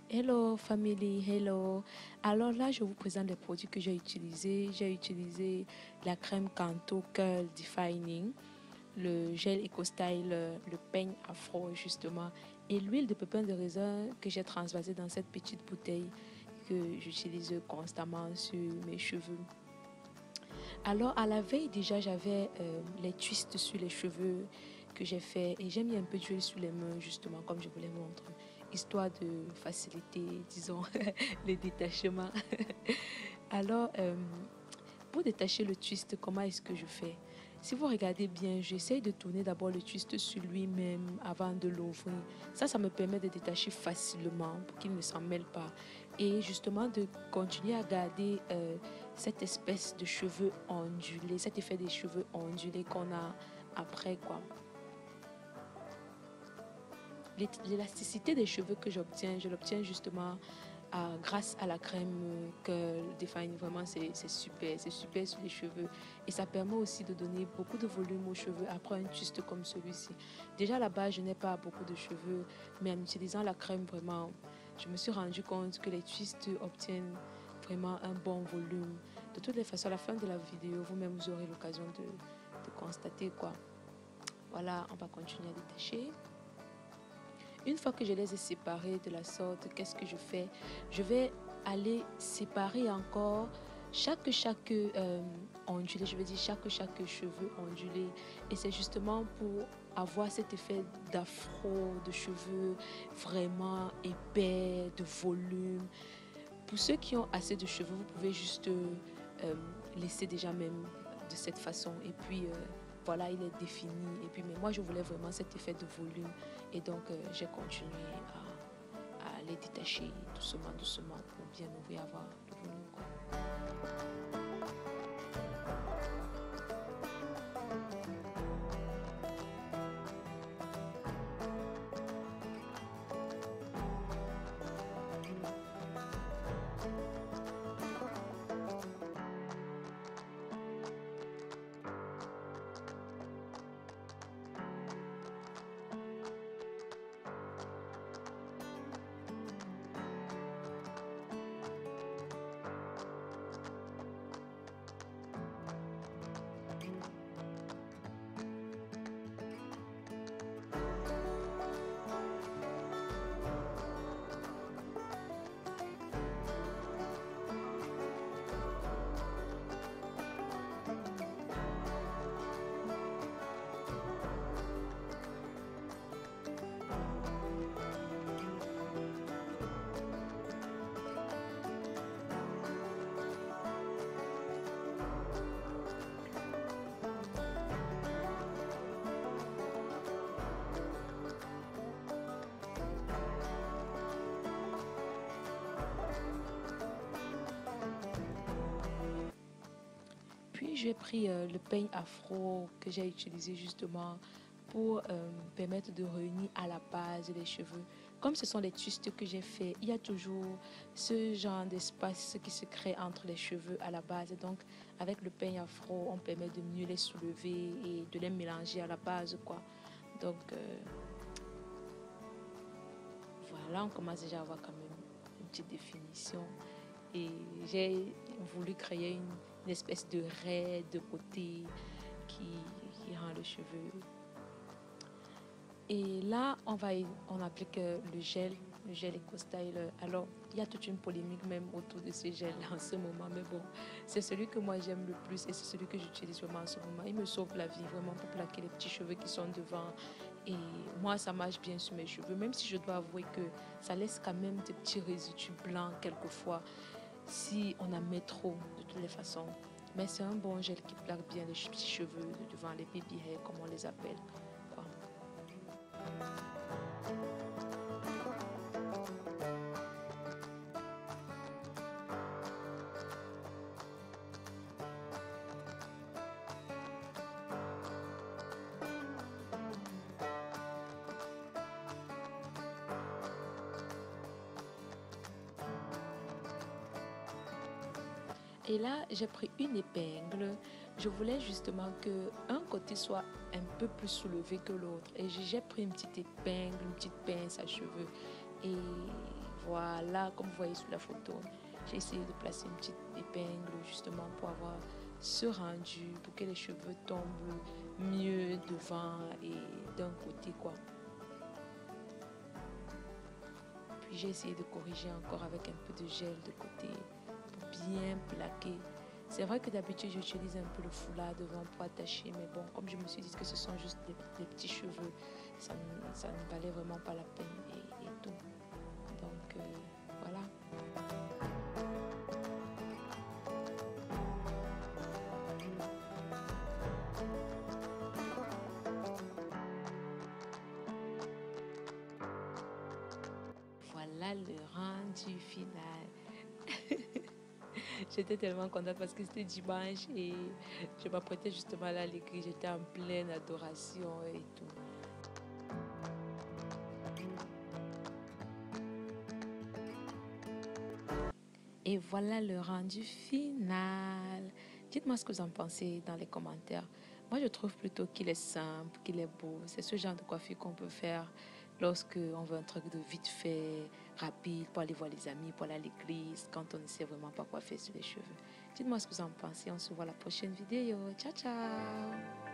Hello family, hello. Alors là, je vous présente les produits que j'ai utilisés. J'ai utilisé la crème Canto Curl Defining, le gel Eco Style, le peigne afro justement, et l'huile de pépins de raisin que j'ai transvasée dans cette petite bouteille que j'utilise constamment sur mes cheveux. Alors à la veille déjà, j'avais les twists sur les cheveux que j'ai fait et j'ai mis un peu d'huile sur les mains justement comme je vous les montre, histoire de faciliter, disons, les détachements. Alors, pour détacher le twist, comment est-ce que je fais? Si vous regardez bien, j'essaye de tourner d'abord le twist sur lui-même avant de l'ouvrir. Ça me permet de détacher facilement pour qu'il ne s'en mêle pas. Et justement de continuer à garder cette espèce de cheveux ondulés, cet effet des cheveux ondulés qu'on a après quoi. L'élasticité des cheveux que j'obtiens, je l'obtiens justement grâce à la crème que Define. Vraiment, c'est super sur les cheveux. Et ça permet aussi de donner beaucoup de volume aux cheveux après un twist comme celui-ci. Déjà, à la base, je n'ai pas beaucoup de cheveux, mais en utilisant la crème, vraiment, je me suis rendu compte que les twists obtiennent vraiment un bon volume. De toutes les façons, à la fin de la vidéo, vous-même, vous aurez l'occasion de constater quoi. Voilà, on va continuer à détacher. Une fois que je les ai séparés de la sorte, qu'est-ce que je fais? Je vais aller séparer encore chaque ondulé, je veux dire chaque cheveu ondulé. Et c'est justement pour avoir cet effet d'afro, de cheveux vraiment épais, de volume. Pour ceux qui ont assez de cheveux, vous pouvez juste laisser déjà même de cette façon. Et puis voilà, il est défini. Et puis, mais moi, je voulais vraiment cet effet de volume. Et donc, j'ai continué à les détacher doucement, doucement pour bien ouvrir, avoir le volume, quoi. Puis j'ai pris le peigne afro que j'ai utilisé justement pour permettre de réunir à la base les cheveux. Comme ce sont les twists que j'ai fait, il y a toujours ce genre d'espace qui se crée entre les cheveux à la base. Et donc avec le peigne afro, on permet de mieux les soulever et de les mélanger à la base, quoi. Donc voilà, on commence déjà à avoir quand même une petite définition. Et j'ai voulu créer une espèce de raie de côté qui, qui rend le cheveu. Et là, on applique le gel Eco Style. Alors, il y a toute une polémique même autour de ce gel en ce moment. Mais bon, c'est celui que moi j'aime le plus et c'est celui que j'utilise vraiment en ce moment. Il me sauve la vie vraiment pour plaquer les petits cheveux qui sont devant. Et moi, ça marche bien sur mes cheveux, même si je dois avouer que ça laisse quand même des petits résidus blancs quelquefois si on en met trop de toutes les façons. Mais c'est un bon gel qui plaque bien les petits cheveux de devant, les baby hair comme on les appelle, quoi. Et là, j'ai pris une épingle. Je voulais justement que un côté soit un peu plus soulevé que l'autre. Et j'ai pris une petite épingle, une petite pince à cheveux. Et Voilà, comme vous voyez sur la photo, j'ai essayé de placer une petite épingle justement pour avoir ce rendu, pour que les cheveux tombent mieux devant et d'un côté quoi. Puis j'ai essayé de corriger encore avec un peu de gel de côté pour bien plaquer. C'est vrai que d'habitude j'utilise un peu le foulard devant pour attacher, mais bon, comme je me suis dit que ce sont juste des petits cheveux, ça ne valait vraiment pas la peine et tout. Donc voilà. Voilà le rendu final. J'étais tellement contente parce que c'était dimanche et je m'apprêtais justement à l'écrit. J'étais en pleine adoration et tout. Et voilà le rendu final. Dites-moi ce que vous en pensez dans les commentaires. Moi, je trouve plutôt qu'il est simple, qu'il est beau. C'est ce genre de coiffure qu'on peut faire lorsque on veut un truc de vite fait, rapide, pour aller voir les amis, pour aller à l'église, quand on ne sait vraiment pas quoi faire sur les cheveux. Dites-moi ce que vous en pensez. On se voit à la prochaine vidéo. Ciao, ciao!